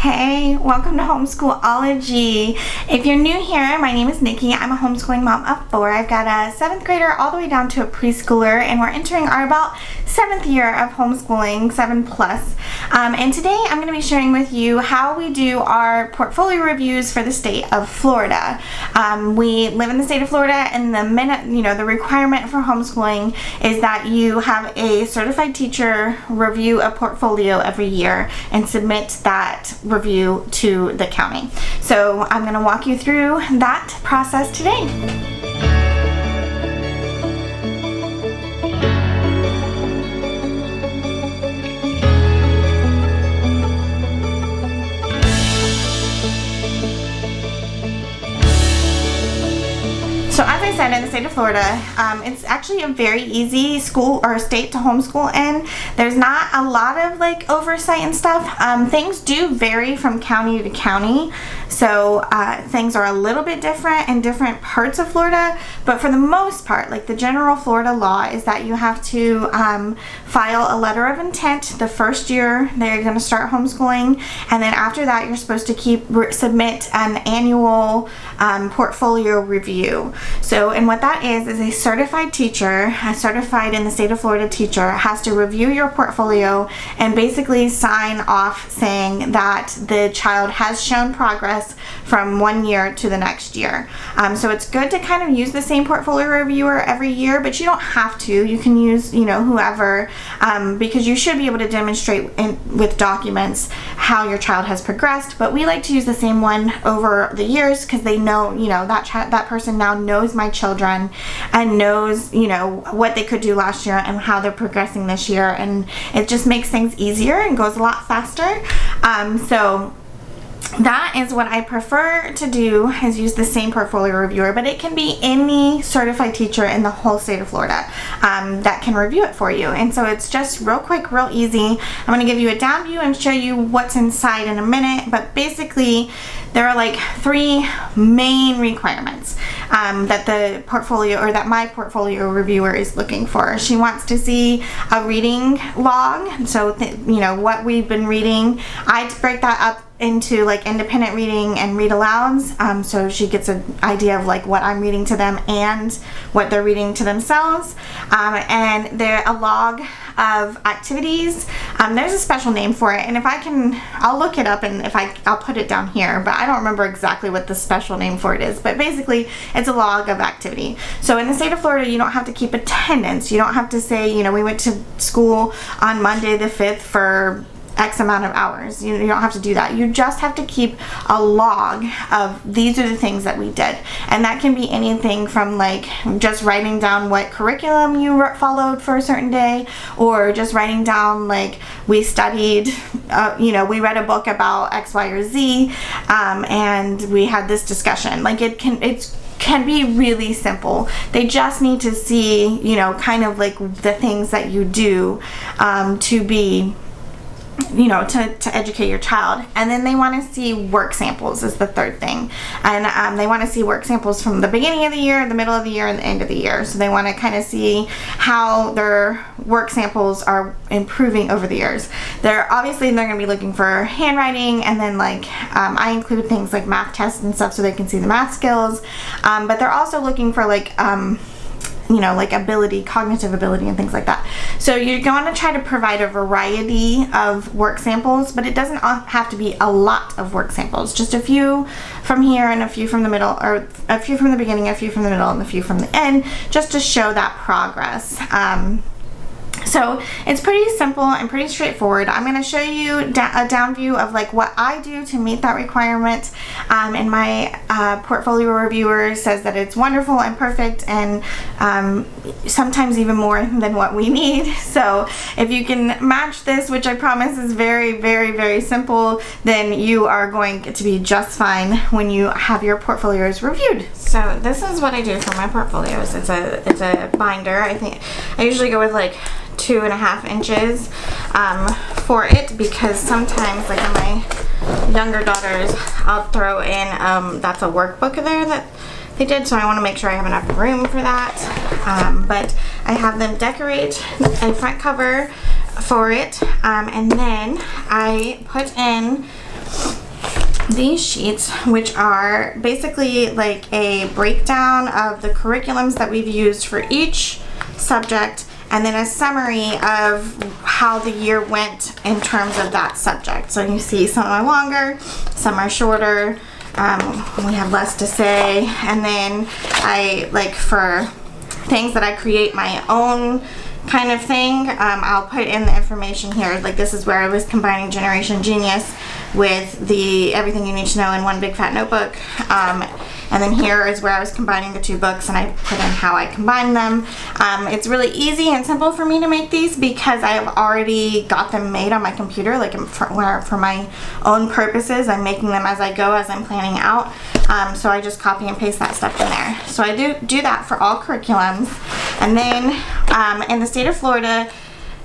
Hey, welcome to Homeschool-ology. If you're new here, my name is Nikki. I'm a homeschooling mom of 4. I've got a 7th grader all the way down to a preschooler, and we're entering our about 7th year of homeschooling, 7+. And today I'm going to be sharing with you how we do our portfolio reviews for the state of Florida. We live in the state of Florida, and the requirement for homeschooling is that you have a certified teacher review a portfolio every year and submit that review to the county. So I'm going to walk you through that process today. So as I said, in the state of Florida, it's actually a very easy school or state to homeschool in. There's not a lot of oversight and stuff. Things do vary from county to county, so things are a little bit different in different parts of Florida, but for the most part, the general Florida law is that you have to file a letter of intent the first year they're going to start homeschooling, and then after that you're supposed to submit an annual portfolio review. So, and what that is a certified teacher, a certified in the state of Florida teacher, has to review your portfolio and basically sign off saying that the child has shown progress from one year to the next year. So it's good to kind of use the same portfolio reviewer every year, but you don't have to. You can use, whoever, because you should be able to demonstrate with documents how your child has progressed. But we like to use the same one over the years because they know, that person now knows my children and knows, what they could do last year and how they're progressing this year, and it just makes things easier and goes a lot faster. So that is what I prefer to do, is use the same portfolio reviewer, but it can be any certified teacher in the whole state of Florida that can review it for you. And so it's just real quick, real easy. I'm going to give you a down view and show you what's inside in a minute, but basically there are 3 main requirements that the portfolio, or that my portfolio reviewer is looking for. She wants to see a reading log, so what we've been reading. I break that up into independent reading and read alouds, so she gets an idea of what I'm reading to them and what they're reading to themselves, and a log of activities. There's a special name for it, and I'll look it up, and I'll put it down here, but I don't remember exactly what the special name for it is, but basically it's a log of activity. So in the state of Florida, you don't have to keep attendance. You don't have to say, we went to school on Monday the 5th for X amount of hours. You don't have to do that. You just have to keep a log of these are the things that we did, and that can be anything from just writing down what curriculum you followed for a certain day, or just writing down we studied, we read a book about X, Y, or Z, and we had this discussion. It can be really simple. They just need to see, kind of the things that you do to be, to educate your child. And then they want to see work samples is the third thing. And they want to see work samples from the beginning of the year, the middle of the year, and the end of the year. So they want to kind of see how their work samples are improving over the years. They're going to be looking for handwriting, and then I include things like math tests and stuff so they can see the math skills. But they're also looking for ability, cognitive ability, and things like that. So you're going to try to provide a variety of work samples, but it doesn't have to be a lot of work samples. Just a few from here and a few from the middle, or a few from the beginning, a few from the middle, and a few from the end, just to show that progress. So it's pretty simple and pretty straightforward. I'm going to show you a down view of what I do to meet that requirement, and my portfolio reviewer says that it's wonderful and perfect, and sometimes even more than what we need. So if you can match this, which I promise is very, very, very simple, then you are going to be just fine when you have your portfolios reviewed. So this is what I do for my portfolios. It's a binder. I usually go with 2.5 inches for it, because sometimes in my younger daughters I'll throw in that's a workbook there that they did, so I want to make sure I have enough room for that, but I have them decorate a front cover for it, and then I put in these sheets, which are basically like a breakdown of the curriculums that we've used for each subject, and then a summary of how the year went in terms of that subject. So you see some are longer, some are shorter, we have less to say, and then I, like for things that I create my own kind of thing, I'll put in the information here. Like this is where I was combining Generation Genius with the Everything You Need to Know in One Big Fat Notebook. And then here is where I was combining the two books, and I put in how I combine them. It's really easy and simple for me to make these because I have already got them made on my computer, like for my own purposes. I'm making them as I go, as I'm planning out. So I just copy and paste that stuff in there. So I do that for all curriculums. And then in the state of Florida,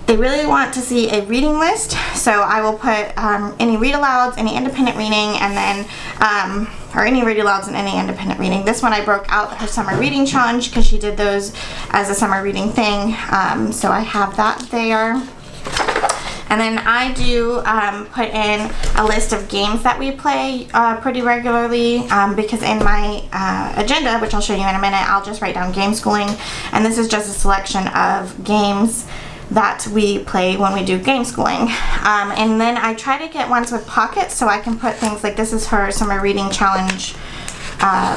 they really want to see a reading list, so I will put any read-alouds, any independent reading, and then, or any read-alouds and any independent reading. This one I broke out her summer reading challenge because she did those as a summer reading thing, so I have that there. And then I do put in a list of games that we play pretty regularly because in my agenda, which I'll show you in a minute, I'll just write down game schooling, and this is just a selection of games that we play when we do game schooling. And then I try to get ones with pockets so I can put things like, this is her summer reading challenge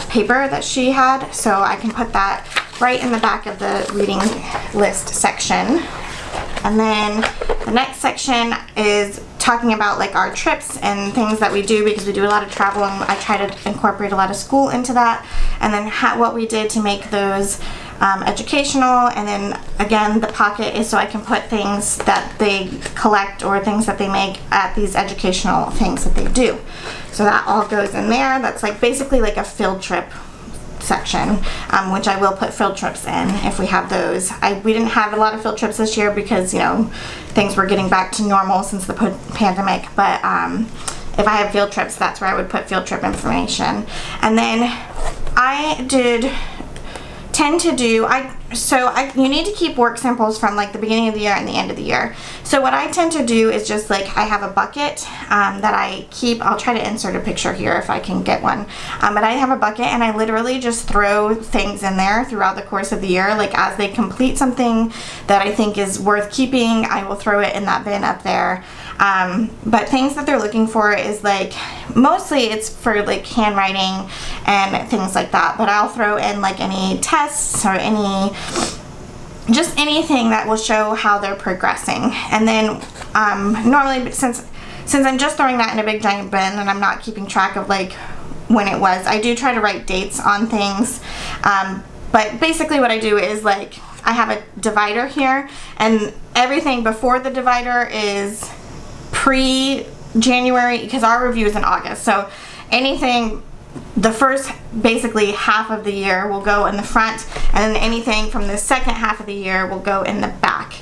paper that she had, so I can put that right in the back of the reading list section. And then the next section is talking about like our trips and things that we do, because we do a lot of travel and I try to incorporate a lot of school into that, and then what we did to make those educational. And then again, the pocket is so I can put things that they collect or things that they make at these educational things that they do. So that all goes in there. That's like basically like a field trip section, which I will put field trips in if we have those. We didn't have a lot of field trips this year because, you know, things were getting back to normal since the pandemic, but if I have field trips, that's where I would put field trip information. And then I tend to do, you need to keep work samples from like the beginning of the year and the end of the year. So what I tend to do is just like, I have a bucket that I keep. I'll try to insert a picture here if I can get one, but I have a bucket and I literally just throw things in there throughout the course of the year. Like as they complete something that I think is worth keeping, I will throw it in that bin up there. But things that they're looking for is like, mostly it's for like handwriting and things like that, but I'll throw in like any tests or just anything that will show how they're progressing. And then normally, since I'm just throwing that in a big giant bin and I'm not keeping track of like when it was, I do try to write dates on things. But basically what I do is like, I have a divider here, and everything before the divider is pre-January, because our review is in August. So anything, the first basically half of the year will go in the front, and then anything from the second half of the year will go in the back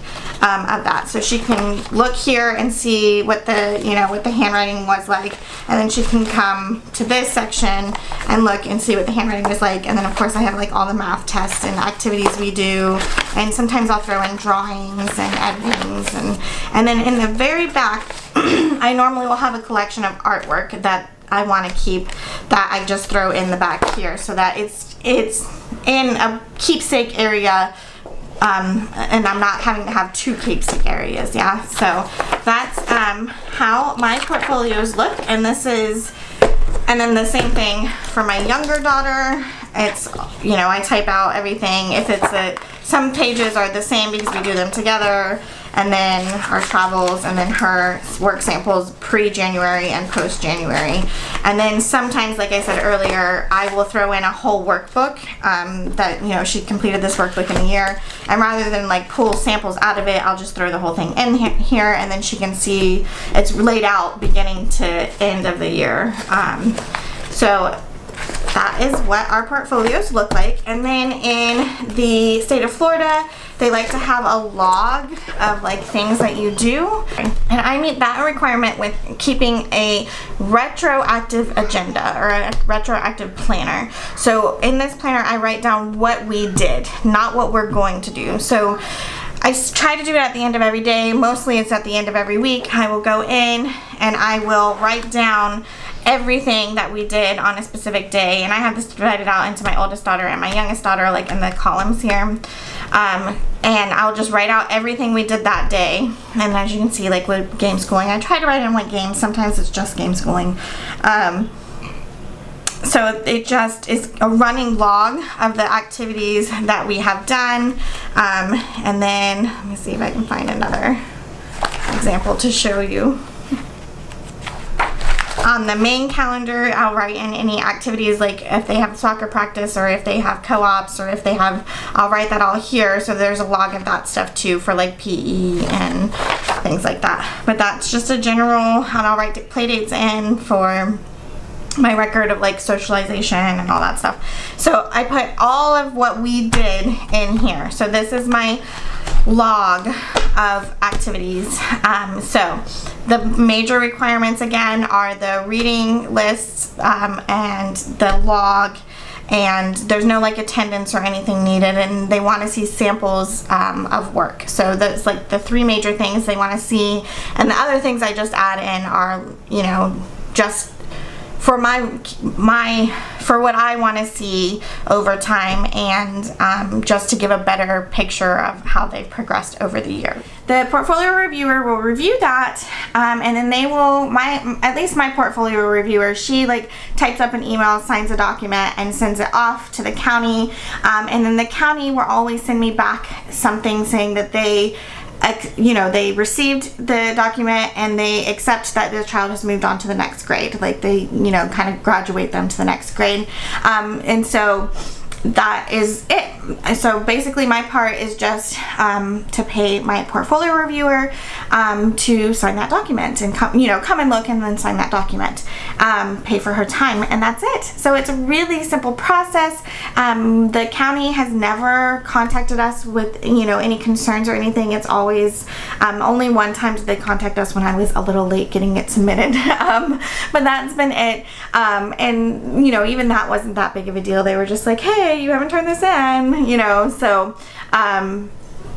of that. So she can look here and see what the handwriting was like, and then she can come to this section and look and see what the handwriting was like. And then of course I have like all the math tests and activities we do, and sometimes I'll throw in drawings and editings, and then in the very back I normally will have a collection of artwork that I want to keep, that I just throw in the back here so that it's in a keepsake area, and I'm not having to have two keepsake areas. Yeah, so that's how my portfolios look, and and then the same thing for my younger daughter. It's, you know, I type out everything. If it's some pages are the same because we do them together, and then our travels, and then her work samples pre-January and post-January. And then sometimes, like I said earlier, I will throw in a whole workbook that, you know, she completed this workbook in a year, and rather than like pull samples out of it, I'll just throw the whole thing in here, and then she can see it's laid out beginning to end of the year. So that is what our portfolios look like. And then in the state of Florida, they like to have a log of like things that you do, and I meet that requirement with keeping a retroactive agenda or a retroactive planner. So in this planner I write down what we did, not what we're going to do. So I try to do it at the end of every day. Mostly it's at the end of every week. I will go in and I will write down everything that we did on a specific day, and I have this divided out into my oldest daughter and my youngest daughter, like in the columns here. And I'll just write out everything we did that day. And as you can see, like with game schooling, I try to write in what games. Sometimes it's just game schooling. So it just is a running log of the activities that we have done. And then, let me see if I can find another example to show you. On the main calendar, I'll write in any activities, like if they have soccer practice or if they have co-ops or if they have, I'll write that all here. So there's a log of that stuff too for like PE and things like that. But that's just a general, and I'll write play dates in for my record of like socialization and all that stuff. So I put all of what we did in here. So this is my log of activities. So the major requirements again are the reading lists and the log, and there's no like attendance or anything needed, and they want to see samples of work. So that's like the three major things they want to see, and the other things I just add in are, you know, just for for what I want to see over time, and just to give a better picture of how they've progressed over the year. The portfolio reviewer will review that, and then they will, at least my portfolio reviewer, she like types up an email, signs a document, and sends it off to the county, and then the county will always send me back something saying that they, you know, they received the document and they accept that the child has moved on to the next grade. Like they, you know, kind of graduate them to the next grade. And so that is it. So basically my part is just to pay my portfolio reviewer to sign that document and come and look and then sign that document, pay for her time, and that's it. So it's a really simple process. The county has never contacted us with, you know, any concerns or anything. It's always only one time did they contact us when I was a little late getting it submitted, but that's been it. And you know, even that wasn't that big of a deal. They were just like, hey, you haven't turned this in, you know. So but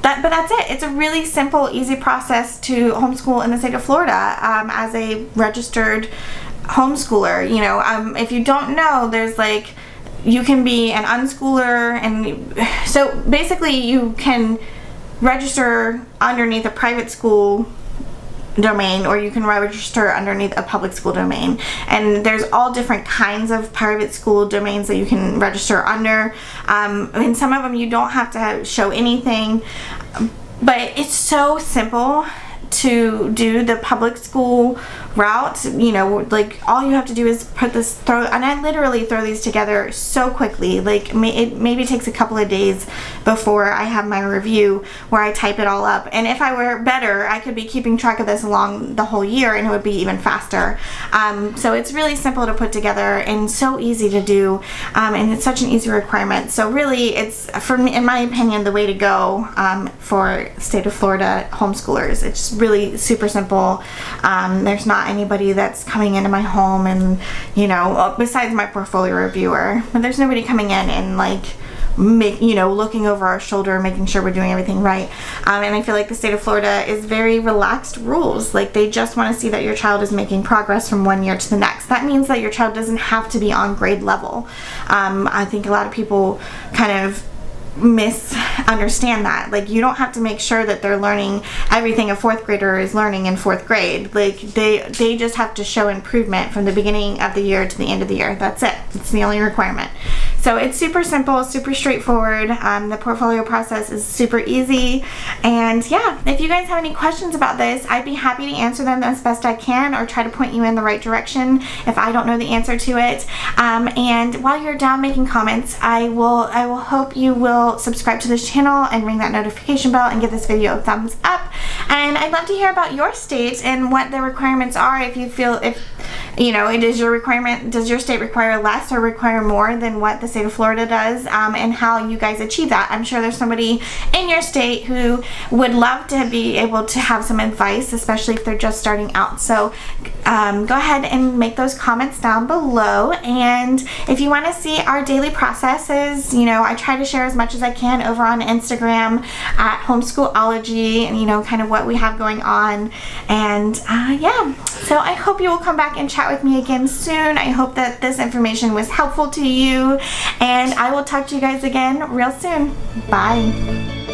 that's it. It's a really simple, easy process to homeschool in the state of Florida as a registered homeschooler. You know, if you don't know, there's like, you can be an unschooler, and so basically you can register underneath a private school domain, or you can register underneath a public school domain, and there's all different kinds of private school domains that you can register under, and some of them you don't have to show anything, but it's so simple to do the public school route. You know, like all you have to do is and I literally throw these together so quickly. Like it maybe takes a couple of days before I have my review where I type it all up, and if I were better, I could be keeping track of this along the whole year and it would be even faster. So it's really simple to put together and so easy to do, and it's such an easy requirement. So really, it's, for me, in my opinion, the way to go for state of Florida homeschoolers. It's really super simple. There's not anybody that's coming into my home and, you know, besides my portfolio reviewer, but there's nobody coming in and like looking over our shoulder, making sure we're doing everything right. And I feel like the state of Florida is very relaxed rules. Like they just want to see that your child is making progress from one year to the next. That means that your child doesn't have to be on grade level. I think a lot of people kind of misunderstand that. Like, you don't have to make sure that they're learning everything a fourth grader is learning in fourth grade. Like they just have to show improvement from the beginning of the year to the end of the year. That's it. It's the only requirement. So it's super simple, super straightforward. The portfolio process is super easy. And yeah, if you guys have any questions about this, I'd be happy to answer them as best I can, or try to point you in the right direction if I don't know the answer to it. And while you're down making comments, I will hope you will subscribe to this channel and ring that notification bell and give this video a thumbs up. And I'd love to hear about your state and what the requirements are. If you feel, does your state require less or require more than what the state of Florida does, and how you guys achieve that. I'm sure there's somebody in your state who would love to be able to have some advice, especially if they're just starting out. So go ahead and make those comments down below. And if you want to see our daily processes, you know, I try to share as much as I can over on Instagram at Homeschool-ology, and you know, kind of what we have going on. And yeah, so I hope you will come back and chat with me again soon. I hope that this information was helpful to you, and I will talk to you guys again real soon. Bye.